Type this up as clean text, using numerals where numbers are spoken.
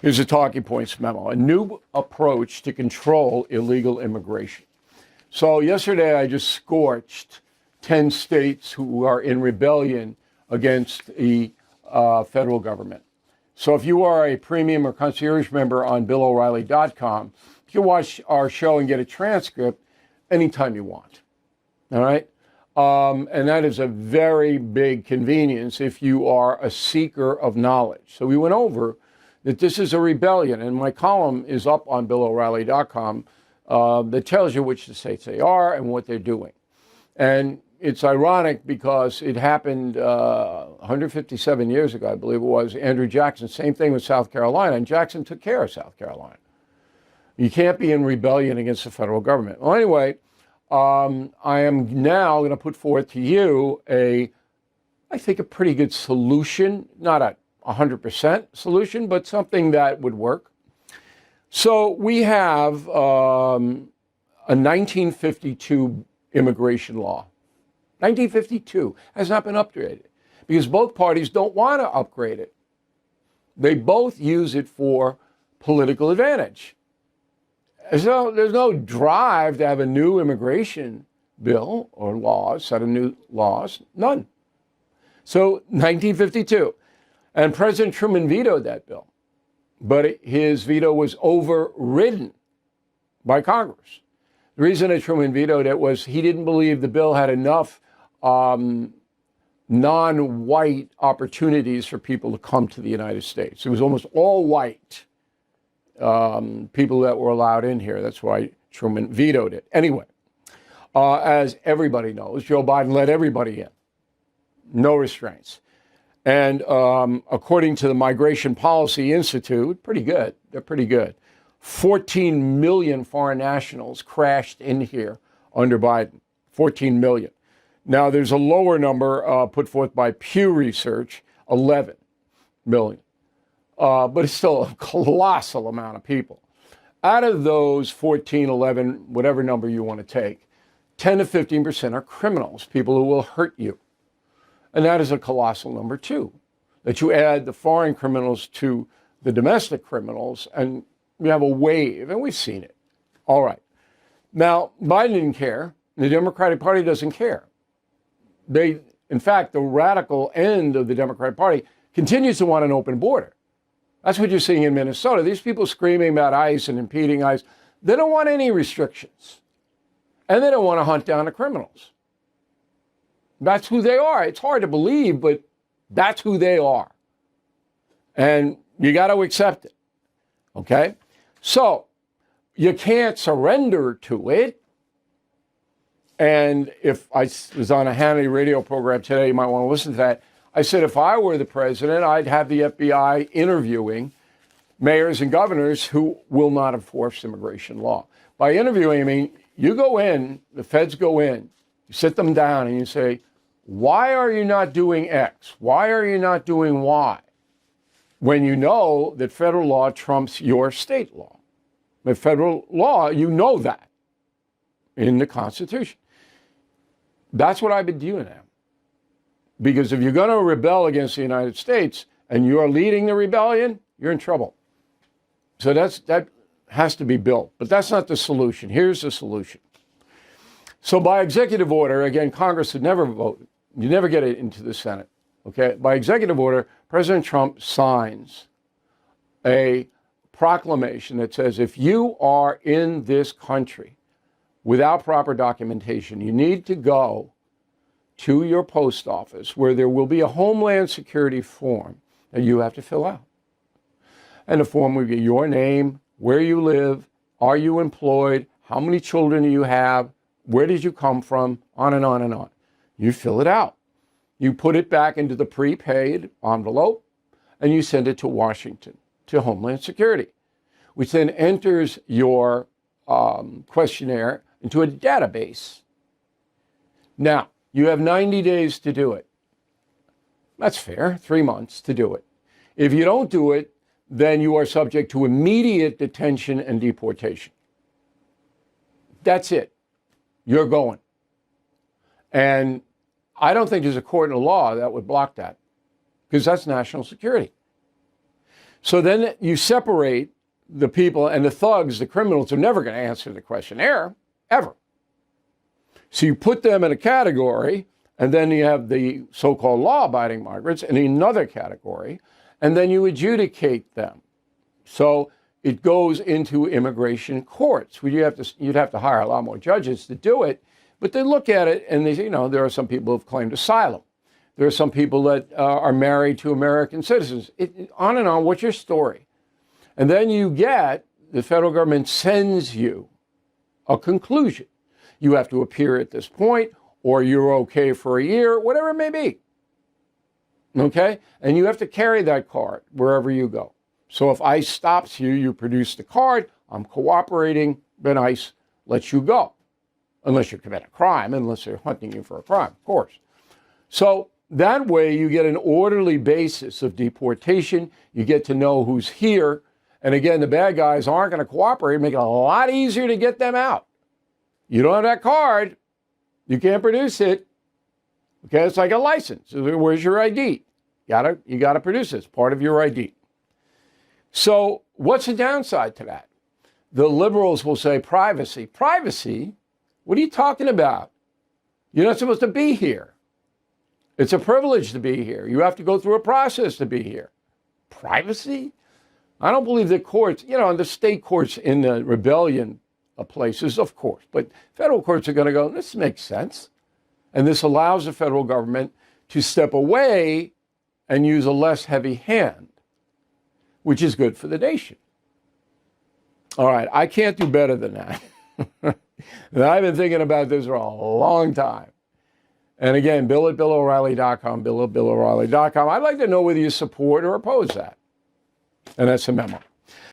Here's a talking points memo, a new approach to control illegal immigration. So yesterday I just scorched 10 states who are in rebellion against the federal government. So if you are a premium or concierge member on BillO'Reilly.com, you can watch our show and get a transcript anytime you want. All right? And that is a very big convenience if you are a seeker of knowledge. So we went over that this is a rebellion, and my column is up on BillO'Reilly.com that tells you which the states they are and what they're doing. And it's ironic because it happened 157 years ago, I believe it was. Andrew Jackson, same thing with South Carolina, and Jackson took care of South Carolina. You can't be in rebellion against the federal government. Well, anyway, I am now going to put forth to you I think a pretty good solution, not a 100% solution, but something that would work. So we have a 1952 immigration law. 1952 has not been upgraded because both parties don't want to upgrade it. They both use it for political advantage. So there's no drive to have a new immigration bill or laws, set of new laws, none. So 1952. And President Truman vetoed that bill, but his veto was overridden by Congress. The reason that Truman vetoed it was he didn't believe the bill had enough non-white opportunities for people to come to the United States. It was almost all white people that were allowed in here. That's why Truman vetoed it. Anyway, as everybody knows, Joe Biden let everybody in. No restraints. And according to the Migration Policy Institute, pretty good. They're pretty good. 14 million foreign nationals crashed in here under Biden. 14 million. Now, there's a lower number put forth by Pew Research, 11 million. But it's still a colossal amount of people. Out of those 14, 11, whatever number you want to take, 10 to 15% are criminals, people who will hurt you. And that is a colossal number, too, that you add the foreign criminals to the domestic criminals, and you have a wave, and we've seen it. All right. Now, Biden didn't care. The Democratic Party doesn't care. In fact, the radical end of the Democratic Party continues to want an open border. That's what you're seeing in Minnesota. These people screaming about ICE and impeding ICE, they don't want any restrictions. And they don't want to hunt down the criminals. That's who they are. It's hard to believe, but that's who they are. And you got to accept it. Okay? So you can't surrender to it. And if I was on a Hannity radio program today, you might want to listen to that. I said if I were the president, I'd have the FBI interviewing mayors and governors who will not enforce immigration law. By interviewing, I mean, you go in, the feds go in, you sit them down and you say, why are you not doing X? Why are you not doing Y? When you know that federal law trumps your state law. The federal law, you know that in the Constitution. That's what I've been doing now. Because if you're going to rebel against the United States and you're leading the rebellion, you're in trouble. So that has to be built. But that's not the solution. Here's the solution. So by executive order, again, Congress would never vote. You never get it into the Senate. Okay? By executive order, President Trump signs a proclamation that says if you are in this country without proper documentation, you need to go to your post office where there will be a Homeland Security form that you have to fill out. And the form will be your name, where you live, are you employed, how many children do you have, where did you come from, on and on and on. You fill it out. You put it back into the prepaid envelope and you send it to Washington, to Homeland Security, which then enters your questionnaire into a database. Now, you have 90 days to do it. That's fair, 3 months to do it. If you don't do it, then you are subject to immediate detention and deportation. That's it. You're going. And I don't think there's a court in the law that would block that, because that's national security. So then you separate the people, and the thugs, the criminals, are never going to answer the questionnaire, ever. So you put them in a category, and then you have the so-called law-abiding migrants in another category, and then you adjudicate them. So it goes into immigration courts, where you'd have to hire a lot more judges to do it, but they look at it and they say, there are some people who've claimed asylum. There are some people that are married to American citizens. On and on. What's your story? And then the federal government sends you a conclusion. You have to appear at this point, or you're okay for a year, whatever it may be. Okay? And you have to carry that card wherever you go. So if ICE stops you, you produce the card, I'm cooperating, then ICE lets you go. Unless you commit a crime, unless they're hunting you for a crime, of course. So that way you get an orderly basis of deportation. You get to know who's here. And again, the bad guys aren't going to cooperate, make it a lot easier to get them out. You don't have that card, you can't produce it. Okay, it's like a license. Where's your ID? You gotta produce it. It's part of your ID. So what's the downside to that? The liberals will say privacy. Privacy? What are you talking about? You're not supposed to be here. It's a privilege to be here. You have to go through a process to be here. Privacy? I don't believe the courts, the state courts in the rebellion places, of course, but federal courts are going to go, this makes sense. And this allows the federal government to step away and use a less heavy hand, which is good for the nation. All right, I can't do better than that. And I've been thinking about this for a long time. And again, Bill at BillO'Reilly.com, Bill at BillO'Reilly.com. I'd like to know whether you support or oppose that. And that's a memo.